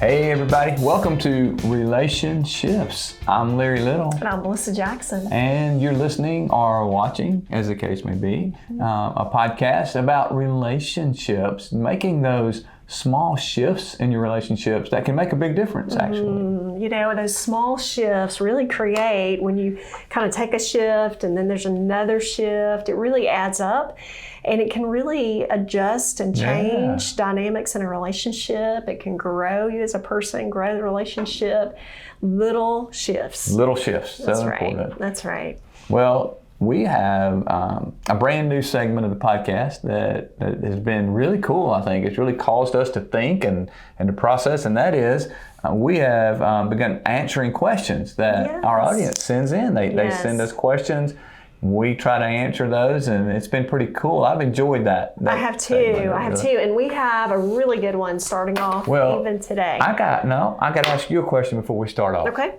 Hey everybody, welcome to RelationShifts. I'm Larry Little. And I'm Melissa Jackson. And you're listening or watching, as the case may be, a podcast about relationships, making those small shifts in your relationships that can make a big difference, actually. You know, those small shifts really create, when you kind of take a shift and then there's another shift, it really adds up. And it can really adjust and change dynamics in a relationship. It can grow you as a person, grow the relationship. Little shifts. Little shifts. That's right. Important. That's right. Well, we have a brand new segment of the podcast that has been really cool, I think. It's really caused us to think and to process, and that is we have begun answering questions that our audience sends in. They send us questions. We try to answer those, and it's been pretty cool. I've enjoyed that. I have too. And we have a really good one starting off even today. I got to ask you a question before we start off. Okay.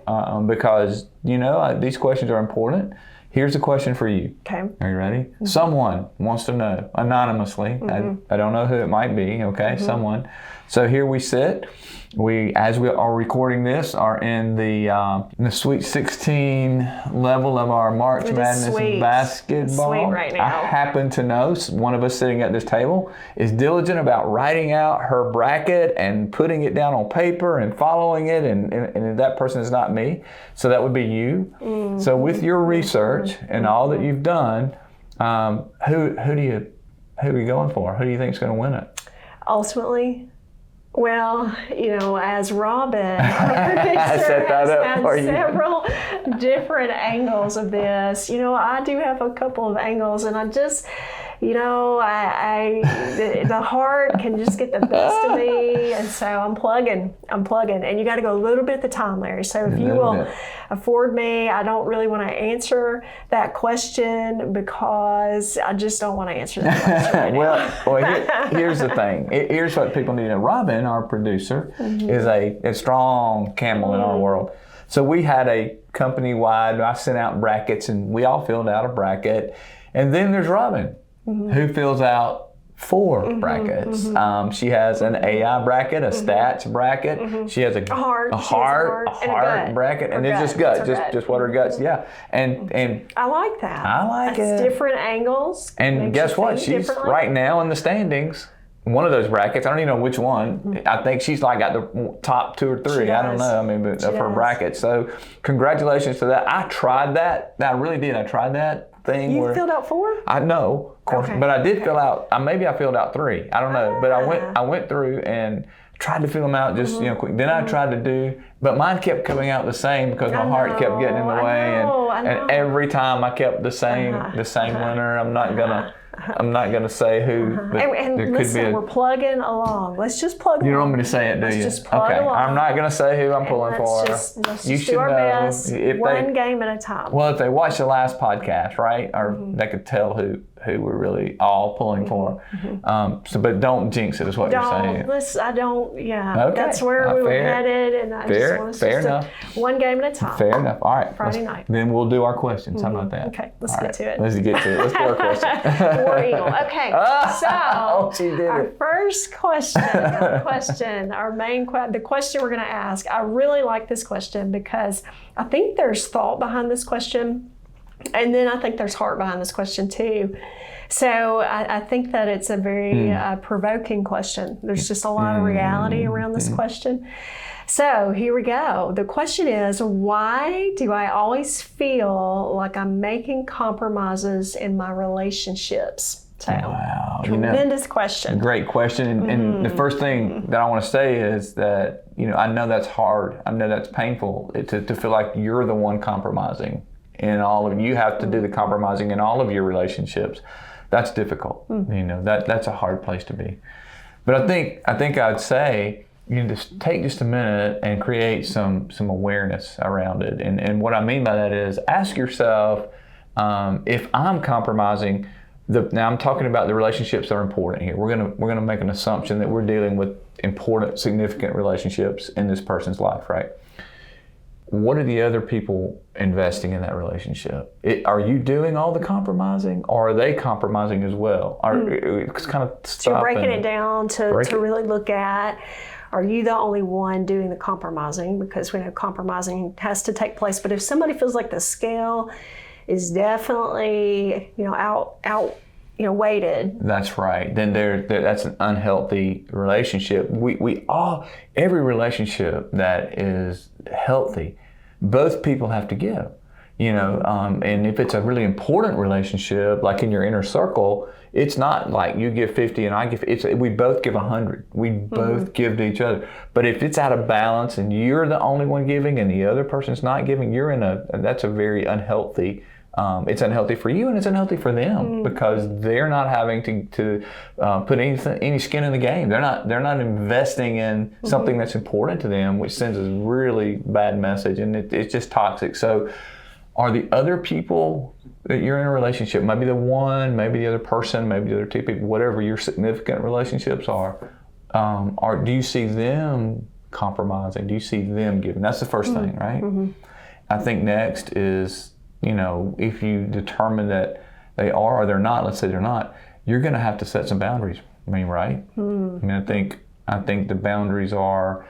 Because, these questions are important. Here's a question for you. Okay. Are you ready? Mm-hmm. Someone wants to know, anonymously. I don't know who it might be, okay? Someone. So here we sit. We, as we are recording this, are in the Sweet 16 level of our March Madness basketball. Sweet right now. I happen to know one of us sitting at this table is diligent about writing out her bracket and putting it down on paper and following it, and that person is not me. So that would be you. Mm-hmm. So with your research and all that you've done, who are you going for? Who do you think is going to win it? Ultimately, well, as Robin, I set that up for you. Several different angles of this. I do have a couple of angles, and I just, the heart can just get the best of me, and so I'm plugging, and you got to go a little bit at the time, Larry. So if you will afford me, I don't really want to answer that question because I just don't want to answer that question right Well, here's the thing. Here's what people need to know. Robin, our producer, is a strong camel in our world. So we had a company-wide, I sent out brackets, and we all filled out a bracket. And then there's Robin, who fills out 4 brackets. She has an AI bracket, a stats bracket. She has a heart bracket, and it's just gut, just what her guts. Yeah, and I like that. I like it. Different angles. And guess what? She's right now in the standings. One of those brackets, I don't even know which one. I think she's like got the top 2 or 3. I don't know. But of her bracket. So congratulations to that. I tried that. I really did. I tried that thing. You filled out 4? I know, of course, but I did fill out. Maybe I filled out 3. I don't know, but I went through and tried to fill them out just quick. Then I tried to do, but mine kept coming out the same because my heart kept getting in the way, and every time I kept the same winner. I'm not gonna say who. But and there listen, could be we're plugging along. Let's just plug along. You don't want me to say it, do you? Just plug along. I'm not gonna say who I'm pulling for. Let's just do our best. One game at a time. Well, if they watch the last podcast, right, or they could tell who we're really all pulling for. But don't jinx it, is what you're saying. I don't. Yeah. Okay. That's where we were headed, and I just want us to one game at a time. Fair enough. All right. Friday night. Then we'll do our questions. How about that? Okay. Let's get to it. Let's get to it. Let's do our question. War Eagle. Okay. So our first question, the question we're going to ask. I really like this question because I think there's thought behind this question. And then I think there's heart behind this question too. So I think that it's a very provoking question. There's just a lot of reality around this question. So here we go. The question is, why do I always feel like I'm making compromises in my relationships? So, wow. Tremendous question. Great question. And the first thing that I want to say is that, I know that's hard. I know that's painful to feel like you're the one compromising. You have to do the compromising in all of your relationships. That's difficult. That's a hard place to be. But I think I'd say just take just a minute and create some awareness around it. And what I mean by that is ask yourself, if I'm compromising, now I'm talking about the relationships that are important here. We're gonna make an assumption that we're dealing with important, significant relationships in this person's life, right? What are the other people investing in that relationship? Are you doing all the compromising, or are they compromising as well? It's kind of so you're breaking it down to really look at Are you the only one doing the compromising? Because we know compromising has to take place. But if somebody feels like the scale is definitely, out weighted. That's right. Then that's an unhealthy relationship. We all, every relationship that is healthy, both people have to give. And if it's a really important relationship, like in your inner circle, it's not like you give 50 and I give. We both give 100. We both give to each other. But if it's out of balance and you're the only one giving and the other person's not giving, that's a very unhealthy. It's unhealthy for you and it's unhealthy for them because they're not having to put any skin in the game. They're not investing in something that's important to them, which sends a really bad message, and it's just toxic. So, are the other people that you're in a relationship, maybe the one, maybe the other person, maybe the other two people, whatever your significant relationships are, do you see them compromising? Do you see them giving? That's the first thing, right? I think next is, if you determine that they are or they're not, let's say they're not, you're going to have to set some boundaries. Right? I think the boundaries are,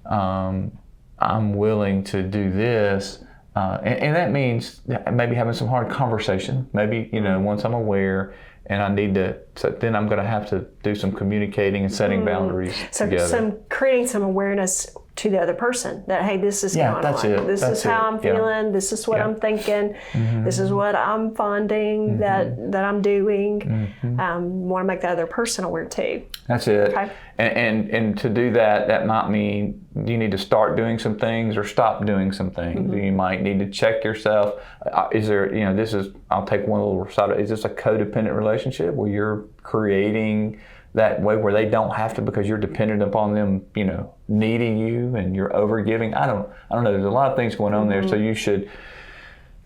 I'm willing to do this. And that means maybe having some hard conversation. Maybe, once I'm aware and I need to, so then I'm going to have to do some communicating and setting boundaries together. So creating some awareness to the other person that, hey, this is going that's on. It. That's how I'm feeling. This is what I'm thinking. This is what I'm finding that I'm doing. Want to make the other person aware too. That's it. Okay. And to do that might mean you need to start doing some things or stop doing some things. You might need to check yourself. Is there, I'll take one little side. Is this a codependent relationship where you're creating that way where they don't have to because you're dependent upon them, needing you and you're overgiving? I don't know. There's a lot of things going on there. So you should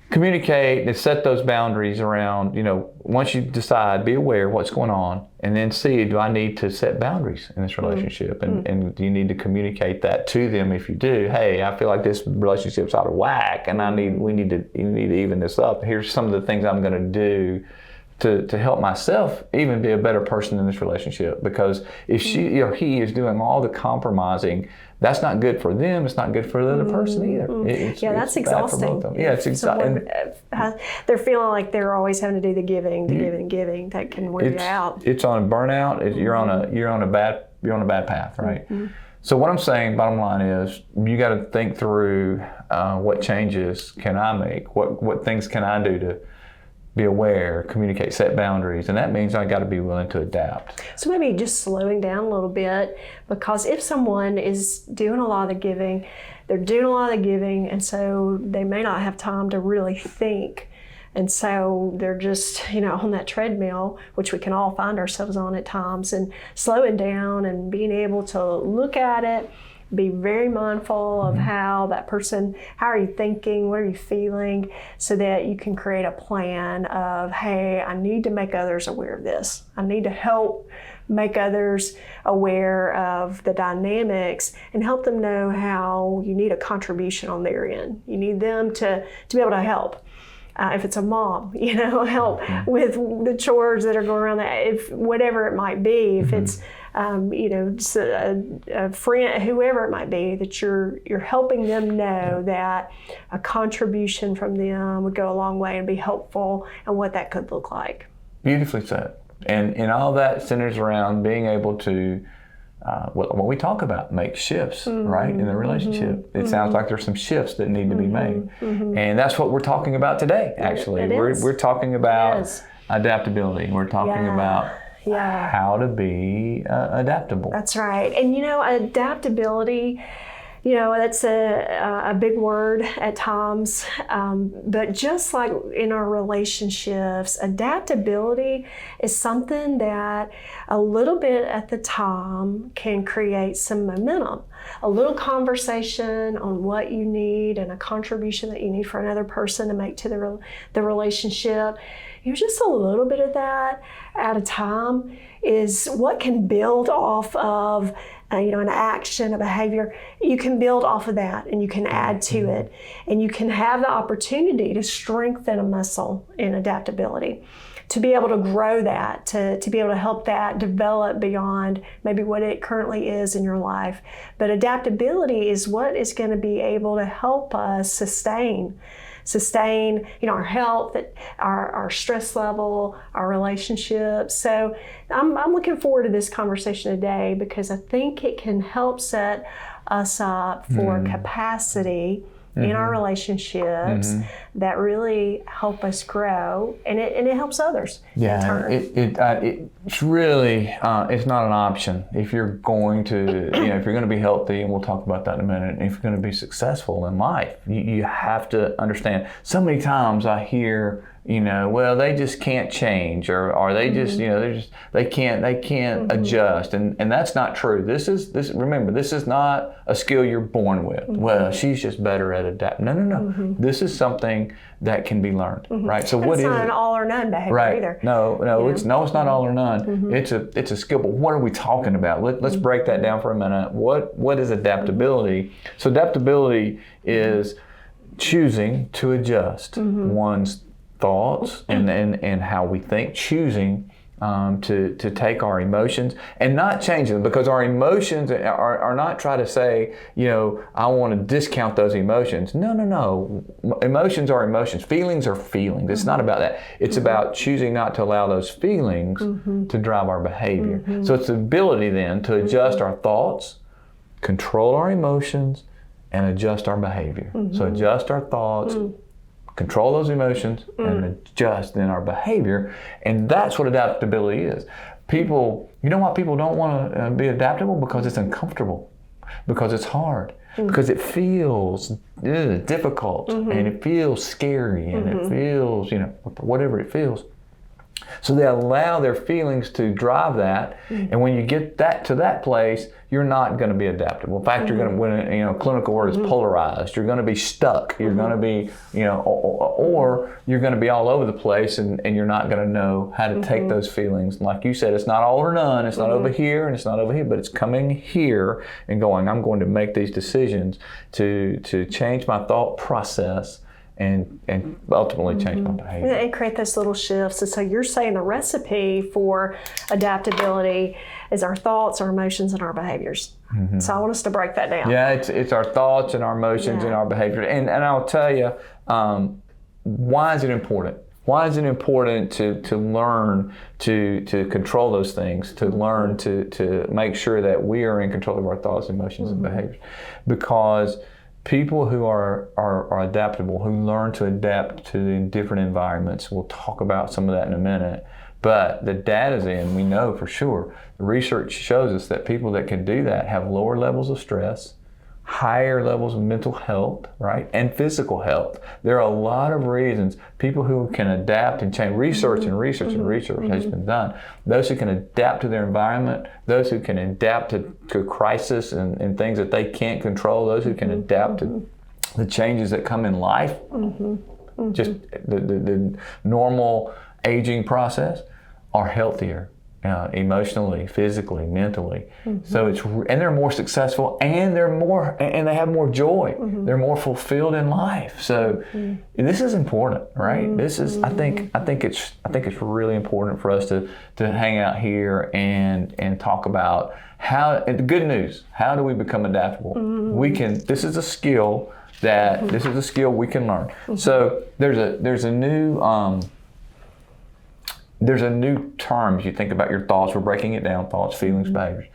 communicate and set those boundaries around, once you decide, be aware of what's going on and then see, do I need to set boundaries in this relationship? And you need to communicate that to them. If you do, hey, I feel like this relationship's out of whack and you need to even this up. Here's some of the things I'm going to do to help myself even be a better person in this relationship. Because if he is doing all the compromising, that's not good for them. It's not good for the other person either. That's exhausting. Yeah, it's exhausting. They're feeling like they're always having to do the giving. That can wear you out. It's on burnout. You're on a bad path, right? So what I'm saying, bottom line is, you got to think through what changes can I make? What things can I do to be aware, communicate, set boundaries, and that means I got to be willing to adapt. So maybe just slowing down a little bit, because if someone is doing a lot of the giving, they're doing a lot of the giving, and so they may not have time to really think. And so they're just, on that treadmill, which we can all find ourselves on at times, and slowing down and being able to look at it, be very mindful of how are you thinking, what are you feeling, so that you can create a plan of, hey, I need to make others aware of this. I need to help make others aware of the dynamics and help them know how you need a contribution on their end. You need them to be able to help. If it's a mom, help with the chores that are going around that, if whatever it might be, if it's just a friend, whoever it might be, that you're helping them know that a contribution from them would go a long way and be helpful, and what that could look like. Beautifully said. And all that centers around being able to, what we talk about, make shifts, right, in the relationship. It sounds like there's some shifts that need to be made. And that's what we're talking about today, actually. We're talking about adaptability. We're talking about how to be adaptable. That's right. And adaptability, that's a big word at times, but just like in our relationships, adaptability is something that a little bit at the time can create some momentum. A little conversation on what you need and a contribution that you need for another person to make to the relationship. Just a little bit of that at a time is what can build off of an action, a behavior. You can build off of that and you can add to it, and you can have the opportunity to strengthen a muscle in adaptability. to be able to grow that, to be able to help that develop beyond maybe what it currently is in your life. But adaptability is what is going to be able to help us sustain, our health, our stress level, our relationships. So I'm looking forward to this conversation today because I think it can help set us up for capacity in our relationships that really help us grow, and it helps others in turn. It's really it's not an option if you're going to if you're going to be healthy, and we'll talk about that in a minute. And if you're going to be successful in life, you have to understand. So many times I hear, well, they just can't change, or they just, they can't adjust, and that's not true. Remember, this is not a skill you're born with. Well, she's just better at adapting. No. This is something that can be learned, right? So what is it? It's not an all or none behavior either. No, it's not all or none. It's a skill. But what are we talking about? Let's break that down for a minute. What is adaptability? So adaptability is choosing to adjust one's thoughts and how we think, choosing to take our emotions and not change them, because our emotions are not trying to say, I want to discount those emotions. No. Emotions are emotions. Feelings are feelings. It's not about that. It's about choosing not to allow those feelings to drive our behavior. So it's the ability then to adjust our thoughts, control our emotions, and adjust our behavior. So adjust our thoughts, control those emotions, and adjust in our behavior. And that's what adaptability is. People don't want to be adaptable because it's uncomfortable, because it's hard, because it feels difficult, and it feels scary, and it feels, whatever it feels. So they allow their feelings to drive that, and when you get to that place, you're not going to be adaptable. In fact, you're going to, when clinical word is polarized, you're going to be stuck. You're going to be, or you're going to be all over the place, and you're not going to know how to take those feelings. Like you said, it's not all or none. It's not over here and it's not over here, but it's coming here and going, I'm going to make these decisions to change my thought process and ultimately change my behavior. And create those little shifts. And so you're saying the recipe for adaptability is our thoughts, our emotions, and our behaviors. So I want us to break that down. Yeah, it's our thoughts and our emotions and our behavior. And I'll tell you, why is it important? Why is it important to learn to control those things, to learn to make sure that we are in control of our thoughts, emotions, and behaviors? Because people who are adaptable, who learn to adapt to the different environments, we'll talk about some of that in a minute, but the data's in, we know for sure, the research shows us that people that can do that have lower levels of stress, higher levels of mental health, right, and physical health. There are a lot of reasons people who can adapt and change. Research has been done. Those who can adapt to their environment, those who can adapt to crisis and things that they can't control, those who can adapt to the changes that come in life, just the normal aging process, are healthier. Emotionally, physically, mentally. So and they're more successful, and they have more joy. They're more fulfilled in life. So this is important, right? This is I think it's really important for us to hang out here and talk about how. And the good news: how do we become adaptable? We can. This is a skill we can learn. So there's a new term as you think about your thoughts. We're breaking it down: thoughts, feelings, behaviors.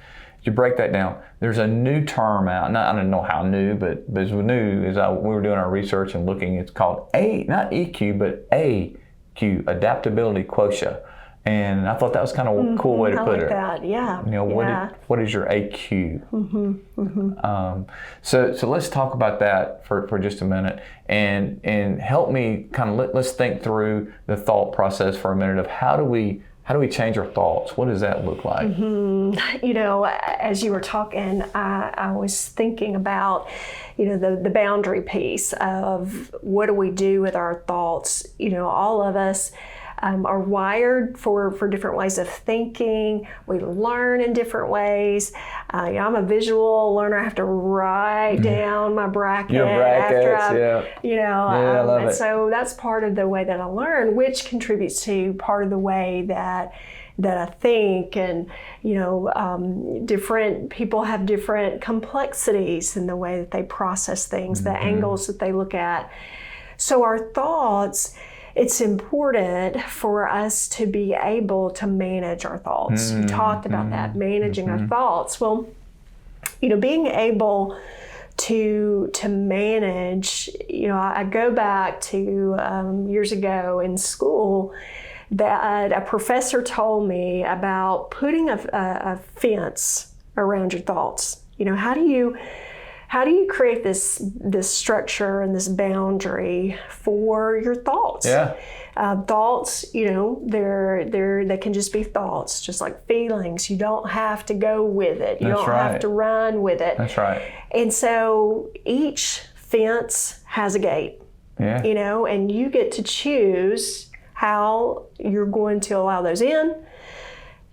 You break that down. There's a new term out. I don't know how new, but as new as we were doing our research and looking, it's called not EQ, but AQ, Adaptability Quotient. And I thought that was kind of a cool way to put it. I like that, yeah. What is your AQ? So let's talk about that for just a minute, and help me let's think through the thought process for a minute of how do we change our thoughts? What does that look like? As you were talking, I was thinking about, the boundary piece of what do we do with our thoughts. All of us are wired for different ways of thinking. We learn in different ways. I'm a visual learner. I have to write down my bracket after I love it. So that's part of the way that I learn, which contributes to part of the way that I think. And different people have different complexities in the way that they process things, the angles that they look at. So our thoughts, it's important for us to be able to manage our thoughts. You talked about that, managing our thoughts. Well, being able to manage, I go back to years ago in school that a professor told me about putting a fence around your thoughts. How do you create this structure and this boundary for your thoughts? Yeah. Thoughts, they can just be thoughts, just like feelings. You don't have to go with it. You don't have to run with it. That's right. And so each fence has a gate. Yeah. And you get to choose how you're going to allow those in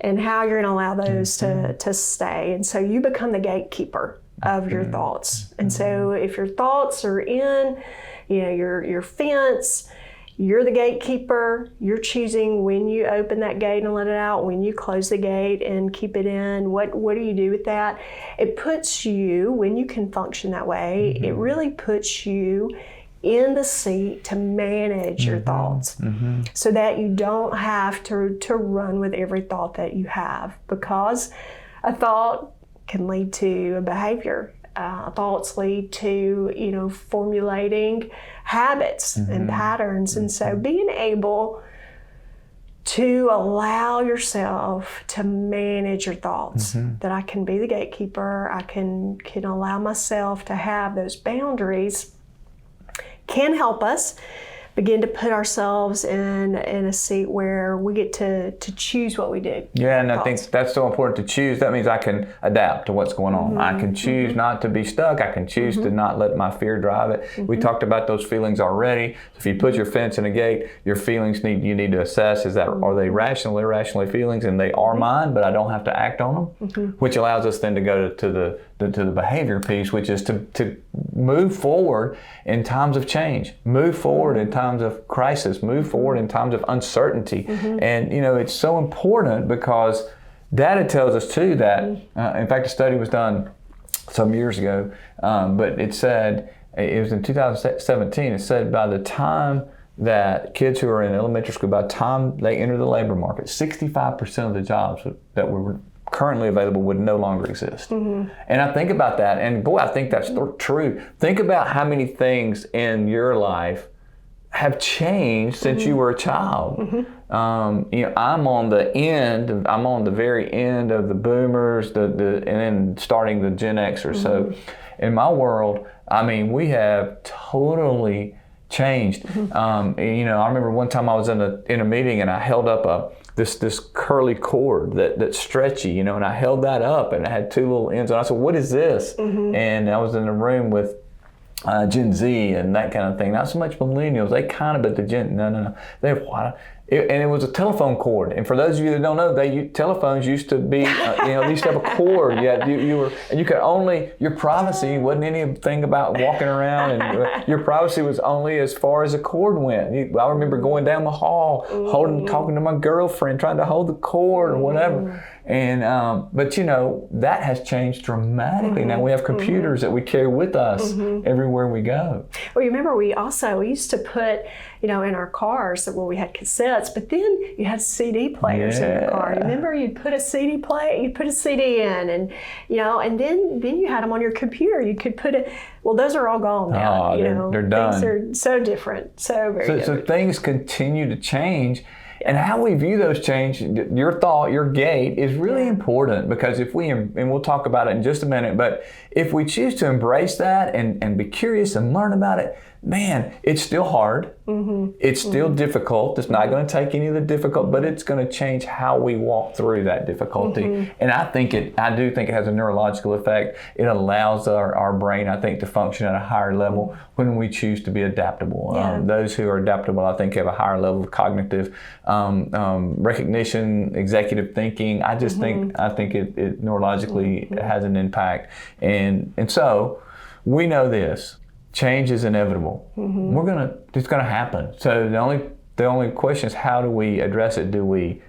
and how you're going to allow those to stay. And so you become the gatekeeper of your thoughts. And so if your thoughts are in, your fence, you're the gatekeeper. You're choosing when you open that gate and let it out, when you close the gate and keep it in. What do you do with that? It puts you, when you can function that way, it really puts you in the seat to manage your thoughts so that you don't have to run with every thought that you have, because a thought can lead to a behavior. Thoughts lead to, formulating habits and patterns. And so being able to allow yourself to manage your thoughts, that I can be the gatekeeper, I can allow myself to have those boundaries, can help us begin to put ourselves in a seat where we get to choose what we do. Yeah, and I think that's so important to choose. That means I can adapt to what's going on. I can choose not to be stuck. I can choose to not let my fear drive it. We talked about those feelings already. If you put your fence in a gate, your feelings you need to assess, are they rational, irrational feelings, and they are mine, but I don't have to act on them, which allows us then to go to the behavior piece, which is to move forward in times of change, move forward in times of crisis, move forward in times of uncertainty. And it's so important because data tells us too that, in fact, a study was done some years ago, but it said, it was in 2017, it said by the time that kids who are in elementary school, by the time they enter the labor market, 65% of the jobs that were currently available would no longer exist. And I think about that, and boy, I think that's true. Think about how many things in your life have changed since you were a child. I'm on the very end of the boomers, and then starting the Gen Xers. So in my world, we have totally changed. I remember one time I was in a meeting and I held up this curly cord that's stretchy, and I held that up and it had two little ends, and I said, "What is this?" And I was in a room with Gen Z and that kind of thing. Not so much millennials. They kind of, but the Gen, no. And it was a telephone cord. And for those of you that don't know, telephones used to be, they used to have a cord. You could only, your privacy wasn't anything about walking around, and your privacy was only as far as the cord went. I remember going down the hall, talking to my girlfriend, trying to hold the cord or whatever. And but that has changed dramatically. Now we have computers that we carry with us everywhere we go. Well, you remember we used to put, in our cars, we had cassettes, but then you had CD players in your car. You remember you'd put a CD in, and and then you had them on your computer. You could put it. Well, those are all gone now. They're done. Things are so different, so very different. So things continue to change. And how we view those change, your thought, your gate, is really important, because and we'll talk about it in just a minute, but if we choose to embrace that and be curious and learn about it, man, it's still hard. It's still difficult. It's not going to take any of the difficult, but it's going to change how we walk through that difficulty. And I do think it has a neurological effect. It allows our brain, I think, to function at a higher level when we choose to be adaptable. Those who are adaptable, I think, have a higher level of cognitive recognition, executive thinking. I think it neurologically has an impact. And so we know this. Change is inevitable. It's gonna happen. So the only question is, how do we address it? Do we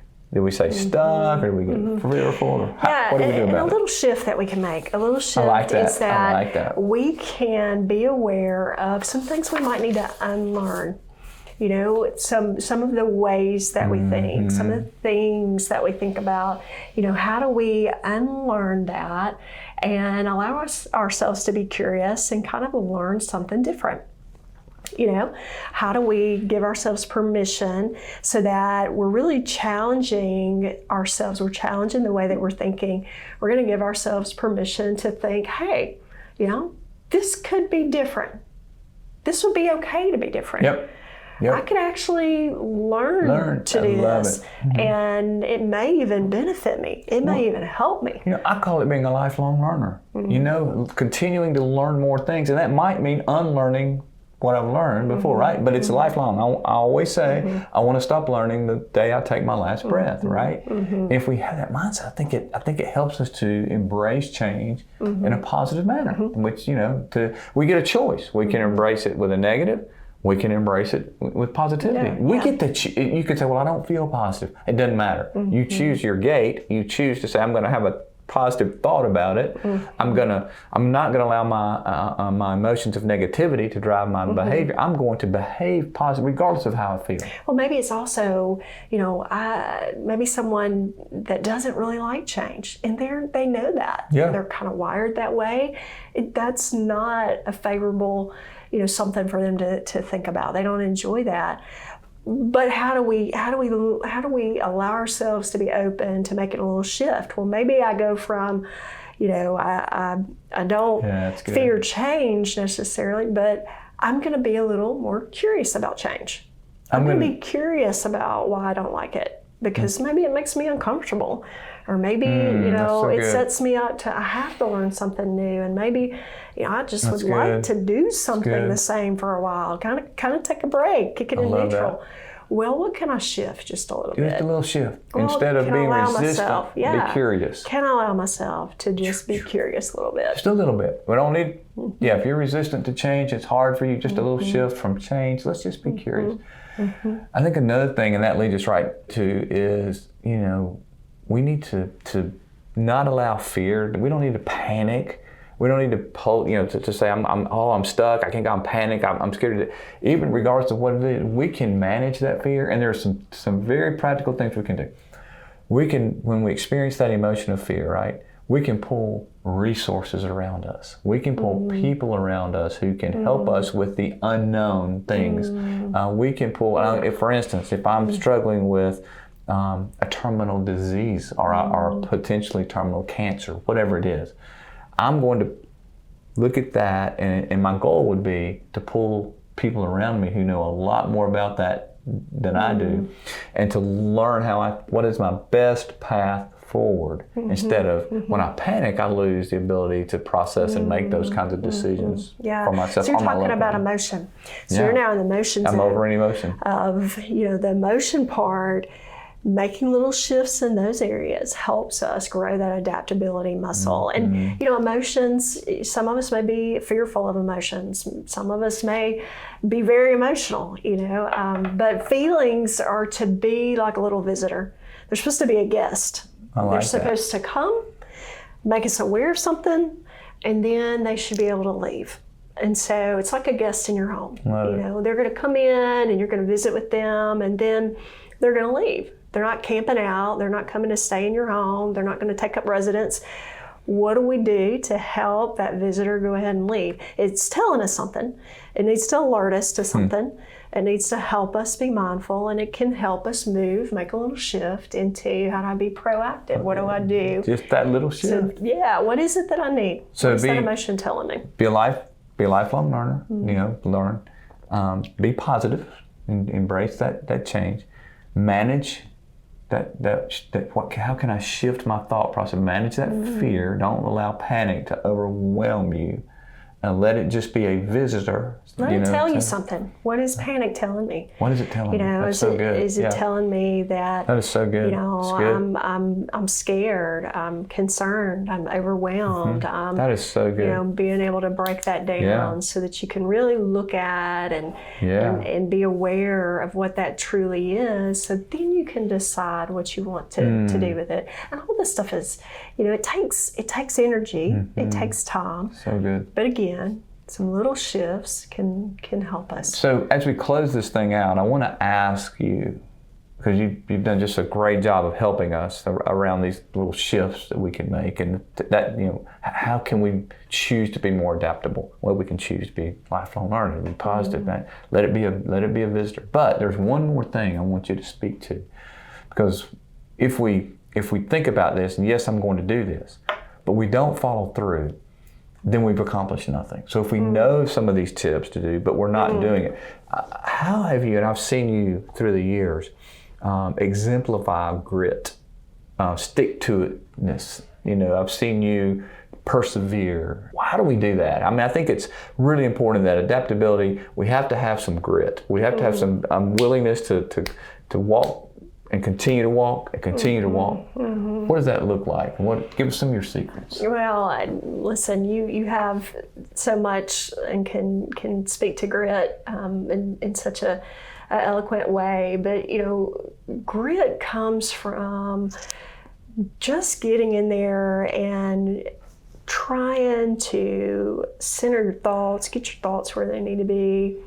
stay stuck, or do we get fearful, or what do we do about it? A little shift that we can make. A little shift is that we can be aware of some things we might need to unlearn. You know, some of the ways that we think, some of the things that we think about. You know, how do we unlearn that and allow ourselves to be curious and kind of learn something different? You know, how do we give ourselves permission so that we're really challenging ourselves? We're challenging the way that we're thinking. We're going to give ourselves permission to think, hey, you know, this could be different. This would be okay to be different. Yep. I could actually learn to do this, and it may even benefit me. It may even help me. You know, I call it being a lifelong learner. You know, continuing to learn more things, and that might mean unlearning what I've learned before, right? But it's lifelong. I always say, I want to stop learning the day I take my last breath, right? And if we have that mindset, I think it helps us to embrace change in a positive manner, in which, you know, we get a choice. We can embrace it with a negative. We can embrace it with positivity. You could say, well, I don't feel positive. It doesn't matter. You choose your gate. You choose to say, I'm going to have a positive thought about it. I'm not gonna allow my emotions of negativity to drive my behavior. I'm going to behave positively regardless of how I feel. Well, maybe it's also, you know, maybe someone that doesn't really like change, and they know that. They're kind of wired that way. That's not a favorable, you know, something for them to think about. They don't enjoy that. But how do we allow ourselves to be open to making a little shift? Well, maybe I go from, you know, I don't fear change necessarily, but I'm going to be a little more curious about change. I'm going to be curious about why I don't like it, because maybe it makes me uncomfortable, or maybe you know, it sets me up to I have to learn something new, and maybe, you know, I just would like to do something the same for a while, kind of take a break, kick it in neutral. Well, what can I shift just a little bit? Just a little shift. Instead of being resistant, be curious. Can I allow myself to just be curious a little bit? Just a little bit. We don't need, if you're resistant to change, it's hard for you, just a little shift from change. Let's just be curious. I think another thing, and that leads us right to, is, you know, we need to not allow fear. We don't need to panic. We don't need to pull, you know, to say I'm stuck. I can't go. I'm panic. I'm scared. Even regardless of what it is, we can manage that fear. And there are some very practical things we can do. We can, when we experience that emotion of fear, right? We can pull resources around us. We can pull people around us who can help us with the unknown things. We can pull, for instance, if I'm struggling with a terminal disease or potentially terminal cancer, whatever it is, I'm going to look at that, and my goal would be to pull people around me who know a lot more about that than I do, and to learn what is my best path forward, instead of when I panic, I lose the ability to process and make those kinds of decisions for myself. So you're talking about emotion. So you're now in the emotion zone. I'm over in emotion. You know, the emotion part. Making little shifts in those areas helps us grow that adaptability muscle. And, you know, emotions, some of us may be fearful of emotions. Some of us may be very emotional, you know, but feelings are to be like a little visitor. They're supposed to be a guest. They're supposed to come, make us aware of something, and then they should be able to leave. And so it's like a guest in your home. You know, they're going to come in and you're going to visit with them, and then they're going to leave. They're not camping out. They're not coming to stay in your home. They're not going to take up residence. What do we do to help that visitor go ahead and leave? It's telling us something. It needs to alert us to something. It needs to help us be mindful, and it can help us make a little shift into how do I be proactive? What do I do? Just that little shift. So, what is it that I need? So what is that emotion telling me? Be a lifelong learner, you know, learn. Be positive and embrace that change. Manage how can I shift my thought process? Manage that fear. Don't allow panic to overwhelm you. And let it just be a visitor. Let it tell you something. What is panic telling me? What is it telling me? That's so good. Is it telling me that is so good. I'm scared, I'm concerned, I'm overwhelmed. That is so good. Being able to break that down so that you can really look at and be aware of what that truly is. So then you can decide what you want to do with it. And all this stuff is, it takes energy. It takes time. So good. But again, some little shifts can help us. So as we close this thing out, I want to ask you, because you've done just a great job of helping us around these little shifts that we can make, and that how can we choose to be more adaptable? Well, we can choose to be lifelong learners, be positive, man. Let it be a visitor. But there's one more thing I want you to speak to, because if we think about this, and yes, I'm going to do this, but we don't follow through, then we've accomplished nothing. So if we know some of these tips to do, but we're not doing it, how have you, and I've seen you through the years, exemplify grit, stick-to-itness. I've seen you persevere. How do we do that? I mean, I think it's really important that adaptability, we have to have some grit. We have to have some willingness to walk and continue to walk and continue to walk. What does that look like? Give us some of your secrets. Well, listen, you have so much and can speak to grit in such a eloquent way. But grit comes from just getting in there and trying to center your thoughts, get your thoughts where they need to be.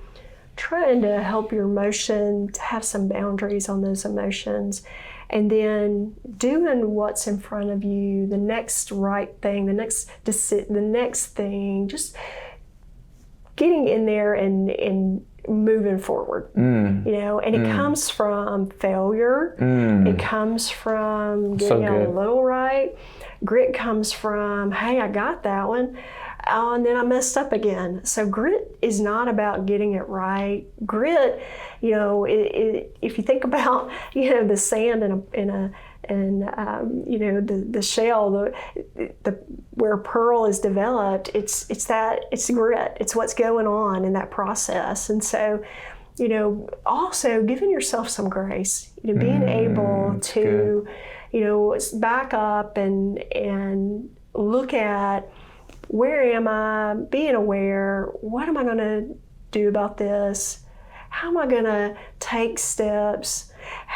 Trying to help your emotion to have some boundaries on those emotions, and then doing what's in front of you, the next right thing, the next thing, just getting in there and moving forward. And it comes from failure. It comes from getting it a little right. Grit comes from, hey, I got that one. And then I messed up again. So grit is not about getting it right. Grit, if you think about, the sand the shell, where pearl is developed, it's grit. It's what's going on in that process. And so, also giving yourself some grace, being able to, back up and look at, where am I? Being aware, what am I going to do about this? How am I going to take steps?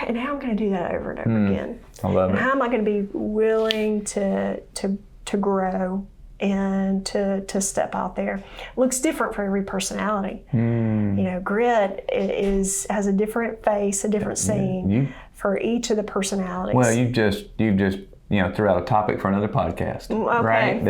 And how am I going to do that over and over again? I love it. How am I going to be willing to grow and to step out there? It looks different for every personality. Grit has a different face, a different scene for each of the personalities. Well, you've just threw out a topic for another podcast, right?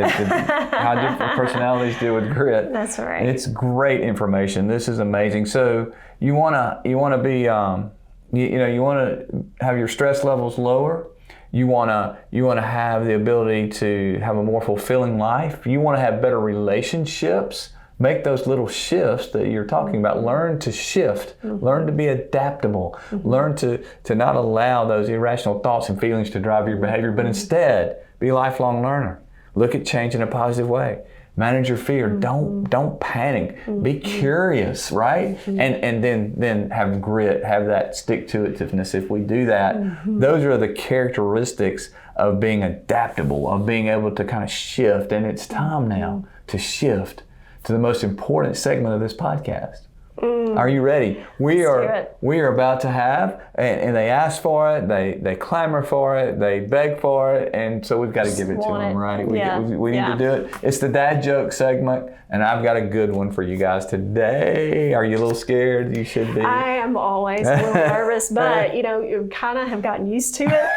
How different personalities deal with grit. That's right. It's great information. This is amazing. So you wanna be, you want to have your stress levels lower. You wanna have the ability to have a more fulfilling life. You want to have better relationships. Make those little shifts that you're talking about. Learn to shift. Learn to be adaptable. Learn to not allow those irrational thoughts and feelings to drive your behavior, but instead be a lifelong learner. Look at change in a positive way. Manage your fear. Don't panic. Be curious, right? And then have grit. Have that stick-to-itiveness. If we do that, those are the characteristics of being adaptable, of being able to kind of shift. And it's time now to shift to the most important segment of this podcast. Are you ready? We are about to have, and they ask for it, they clamor for it, they beg for it, and so we've got to give it to them, right? We need to do it. It's the dad joke segment, and I've got a good one for you guys today. Are you a little scared? You should be. I am always a little nervous, but you kind of have gotten used to it.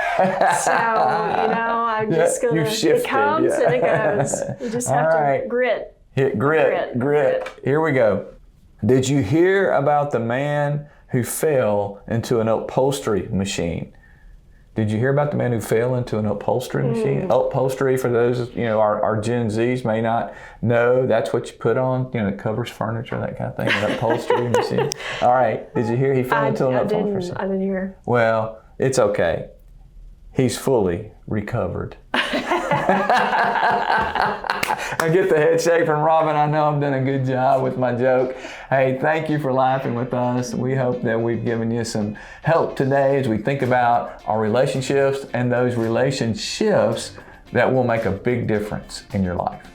So I'm just gonna. It comes and it goes. You just have to grit. Grit. Here we go. Did you hear about the man who fell into an upholstery machine? Did you hear about the man who fell into an upholstery machine? Upholstery, for those, our Gen Zs may not know, that's what you put on, it covers furniture, that kind of thing, an upholstery machine. All right, did you hear he fell into an upholstery machine? I didn't hear. Well, it's okay. He's fully recovered. I get the head shake from Robin. I know I've done a good job with my joke. Hey, thank you for laughing with us. We hope that we've given you some help today as we think about our relationships and those relationships that will make a big difference in your life.